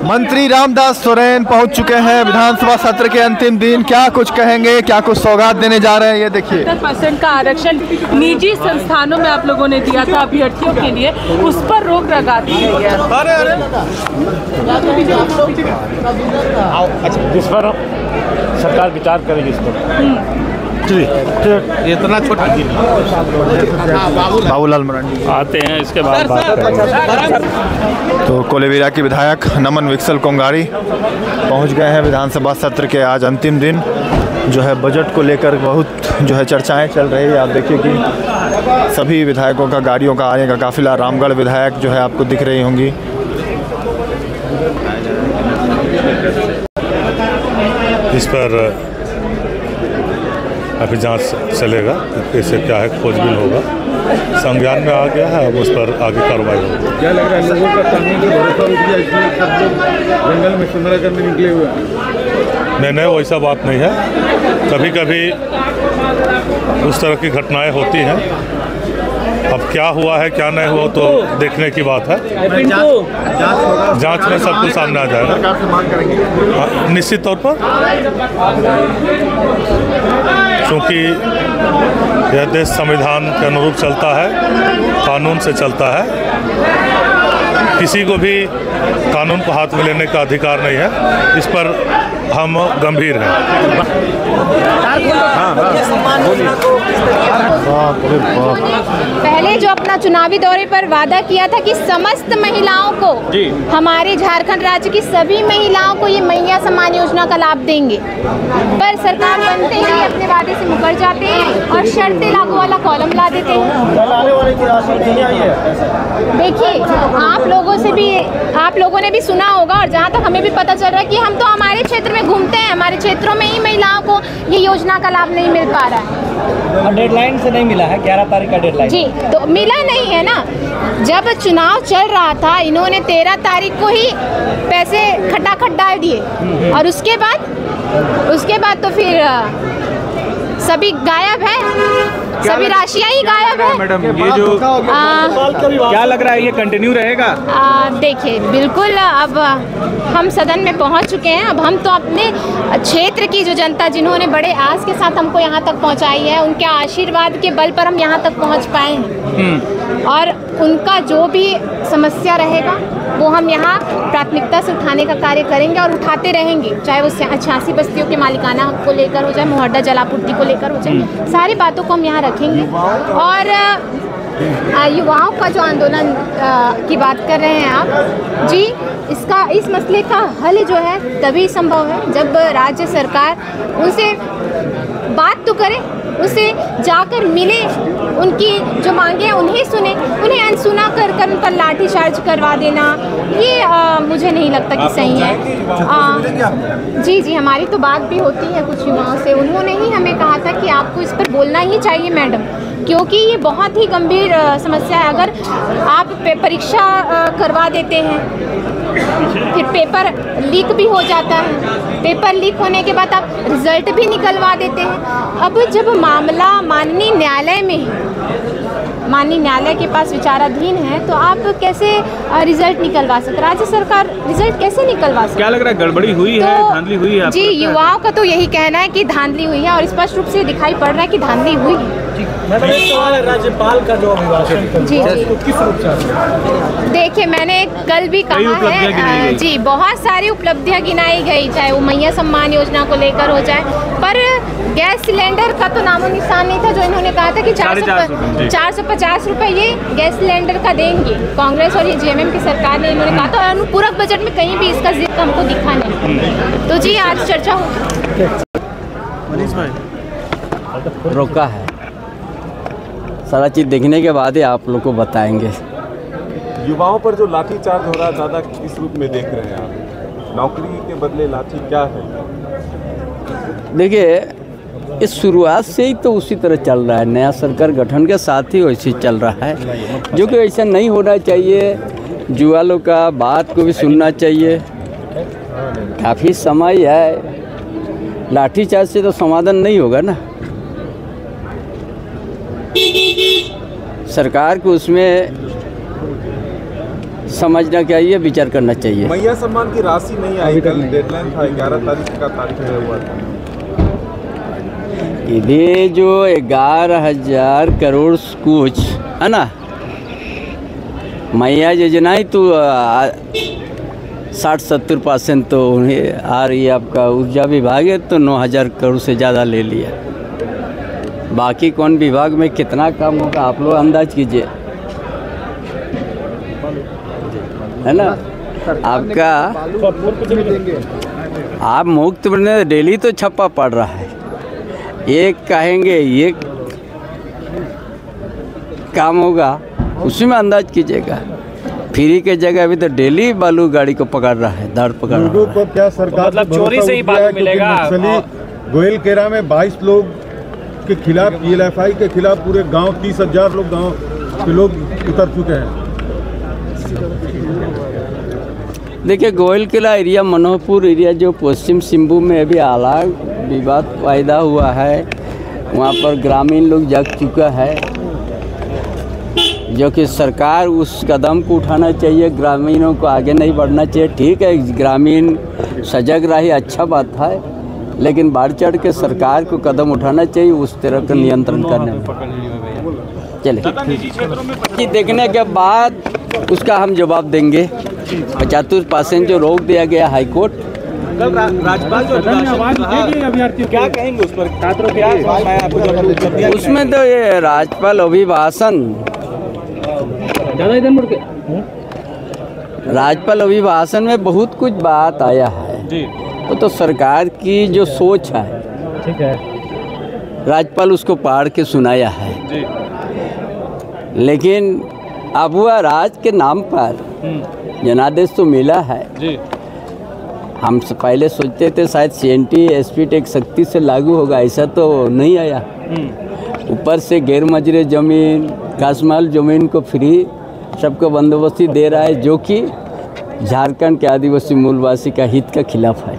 मंत्री रामदास सोरेन पहुंच चुके हैं विधानसभा सत्र के अंतिम दिन। क्या कुछ कहेंगे, क्या कुछ सौगात देने जा रहे हैं, ये देखिए। 70% का आरक्षण निजी संस्थानों में आप लोगों ने दिया था अभ्यर्थियों के लिए, उस पर रोक लगा दी गई है। जिस पर सरकार विचार करेगी इस पर। इतना छोटा बाबूलाल मरांडी आते हैं, इसके बाद बात करेंगे। तो कोलेबिरा के विधायक नमन विक्सल कोंगाड़ी पहुंच गए हैं विधानसभा सत्र के आज अंतिम दिन। जो है बजट को लेकर बहुत जो है चर्चाएं चल रही है। आप देखिए कि सभी विधायकों का गाड़ियों का आने का काफिला, रामगढ़ विधायक जो है आपको दिख रही होंगी। इस पर अभी जांच चलेगा, कैसे क्या है, खोजबीन होगा, संज्ञान में आ गया है, अब उस पर आगे कार्रवाई होगी। क्या लग रहा है, लोगों का कानून से भरोसा उठ गया इसलिए सब लोग जंगल में संग्रह करने निकले हुए हैं? नहीं, वैसा बात नहीं है। कभी कभी उस तरह की घटनाएं होती हैं। अब क्या हुआ है क्या नहीं हुआ तो देखने की बात है। जांच में सब कुछ सामने आ जाएगा निश्चित तौर पर, क्योंकि यह देश संविधान के अनुरूप चलता है, कानून से चलता है। किसी को भी कानून को हाथ में लेने का अधिकार नहीं है। इस पर हम गंभीर हैं। पहले जो अपना चुनावी दौरे पर वादा किया था कि समस्त महिलाओं को, हमारे झारखंड राज्य की सभी महिलाओं को ये मैया सम्मान योजना का लाभ देंगे, पर सरकार बनते ही अपने वादे से मुकर जाते हैं और शर्तें लागू वाला कॉलम ला देते हैं। देखिए, आप लोगों ने भी सुना होगा और जहाँ तक हमें भी पता चल रहा है कि हम तो हमारे क्षेत्र में घूमते हैं, हमारे क्षेत्रों में ही महिलाओं को ये योजना का लाभ नहीं मिल पा रहा है। और डेडलाइन से नहीं मिला है, 11 तारीख का डेडलाइन जी, तो मिला नहीं है ना। जब चुनाव चल रहा था इन्होंने 13 तारीख को ही पैसे खटाखट डाल दिए और उसके बाद तो फिर सभी गायब है, सभी राशियां ही गायब है। मैडम, ये जो क्या लग रहा है, ये कंटिन्यू रहेगा? देखिए, बिल्कुल अब हम सदन में पहुंच चुके हैं। अब हम तो अपने क्षेत्र की जो जनता जिन्होंने बड़े आस के साथ हमको यहाँ तक पहुँचाई है, उनके आशीर्वाद के बल पर हम यहाँ तक पहुँच पाए हैं और उनका जो भी समस्या रहेगा वो हम यहाँ प्राथमिकता से उठाने का कार्य करेंगे और उठाते रहेंगे, चाहे वो 86 बस्तियों के मालिकाना हक को लेकर हो जाए, मुहर्रम जलापूर्ति को लेकर हो जाए, सारी बातों को हम यहाँ रखेंगे। और युवाओं का जो आंदोलन की बात कर रहे हैं आप जी, इस मसले का हल जो है तभी संभव है जब राज्य सरकार उनसे बात तो करे, उसे जाकर मिले, उनकी जो मांगे हैं उन्हें सुने, उन्हें अनसुना कर उन पर लाठी चार्ज करवा देना ये मुझे नहीं लगता कि सही है। जी, हमारी तो बात भी होती है कुछ युवाओं से, उन्होंने ही हमें कहा था कि आपको इस पर बोलना ही चाहिए मैडम, क्योंकि ये बहुत ही गंभीर समस्या है। अगर आप परीक्षा करवा देते हैं फिर पेपर लीक भी हो जाता है, पेपर लीक होने के बाद आप रिजल्ट भी निकलवा देते हैं। अब जब मामला माननीय न्यायालय में है, माननीय न्यायालय के पास विचाराधीन है, तो आप कैसे रिजल्ट निकलवा सकते? राज्य सरकार रिजल्ट कैसे निकलवा सकती? क्या लग रहा है, गड़बड़ी हुई है, धांधली हुई है? जी, युवाओं का तो यही कहना है कि धांधली हुई है और स्पष्ट रूप से दिखाई पड़ रहा है कि धांधली हुई है। राज्यपाल का जो अभिभाषण जी, देखिए, मैंने कल भी कहा है जी, बहुत सारी उपलब्धियां गिनाई गई, चाहे वो मैया सम्मान योजना को लेकर हो जाए, पर गैस सिलेंडर का तो नामो निशान नहीं था। जो इन्होंने कहा था कि 450 रुपये ये गैस सिलेंडर का देंगे, कांग्रेस और ये जेएमएम की सरकार ने इन्होंने कहा था, अनुपूरक बजट में कहीं भी इसका जिक्र हमको दिखा नहीं। तो जी, आज चर्चा हो रोका है, सारा चीज़ देखने के बाद ही आप लोग को बताएंगे। युवाओं पर जो लाठी चार्ज हो रहा है, ज़्यादा किस रूप में देख रहे हैं आप? नौकरी के बदले लाठी क्या है? देखिए, इस शुरुआत से ही तो उसी तरह चल रहा है, नया सरकार गठन के साथ ही वैसे चल रहा है, जो कि ऐसा नहीं होना चाहिए। युवा लोग का बात को भी सुनना चाहिए। काफ़ी समय है, लाठीचार्ज से तो समाधान नहीं होगा ना। सरकार को उसमें समझना चाहिए, विचार करना चाहिए। मैया सम्मान की राशि नहीं आई, कल डेडलाइन था, 11 तारीख का तारीख तय हुआ था। ये जो 11,000 करोड़ कुछ है ना, मैया योजना ही तो 60-70% तो उन्हें आ रही है। आपका ऊर्जा विभाग है तो 9,000 करोड़ से ज़्यादा ले लिया। बाकी कौन विभाग में कितना काम होगा आप लोग अंदाज कीजिए, है ना। आपका आप मुक्त बने, डेली तो छप्पा पड़ रहा है। एक कहेंगे ये काम होगा, उसी में अंदाज कीजिएगा। फ्री के जगह अभी तो डेली बालू गाड़ी को पकड़ रहा है, दाड़ पकड़ रहा है। पर क्या सरकार मतलब चोरी से ही बालू मिलेगा। गोयलकेरा में 22 लोग के खिलाफ, PLFI के खिलाफ पूरे गांव 30,000 लोग गांव के लोग उतर चुके हैं। देखिए, गोयलकेरा एरिया, मनोहरपुर एरिया जो पश्चिम सिंहभूम में अभी अलग विवाद पैदा हुआ है, वहाँ पर ग्रामीण लोग जग चुका है, जो कि सरकार उस कदम को उठाना चाहिए। ग्रामीणों को आगे नहीं बढ़ना चाहिए। ठीक है, ग्रामीण सजग रही, अच्छा बात है, लेकिन बढ़ चढ़ के सरकार को कदम उठाना चाहिए उस तरह का नियंत्रण करने में। चलिए, देखने के बाद उसका हम जवाब देंगे। 75% जो रोक दिया गया हाईकोर्ट, राज्यपाल जो क्या कहेंगे उस पर? छात्रों के उसमें तो ये राज्यपाल अभिभाषण, राज्यपाल अभिभाषण में बहुत कुछ बात आया है जी। तो सरकार की जो सोच है, ठीक है, राज्यपाल उसको पढ़ के सुनाया है जी। लेकिन अब वह राज के नाम पर जनादेश तो मिला है जी। हम पहले सोचते थे शायद CNT SP टैक्स सख्ती से लागू होगा, ऐसा तो नहीं आया। ऊपर से गैर मजरे ज़मीन, कासमाल ज़मीन को फ्री सबको बंदोबस्ती दे रहा है, जो कि झारखंड के आदिवासी मूलवासी का हित के खिलाफ है।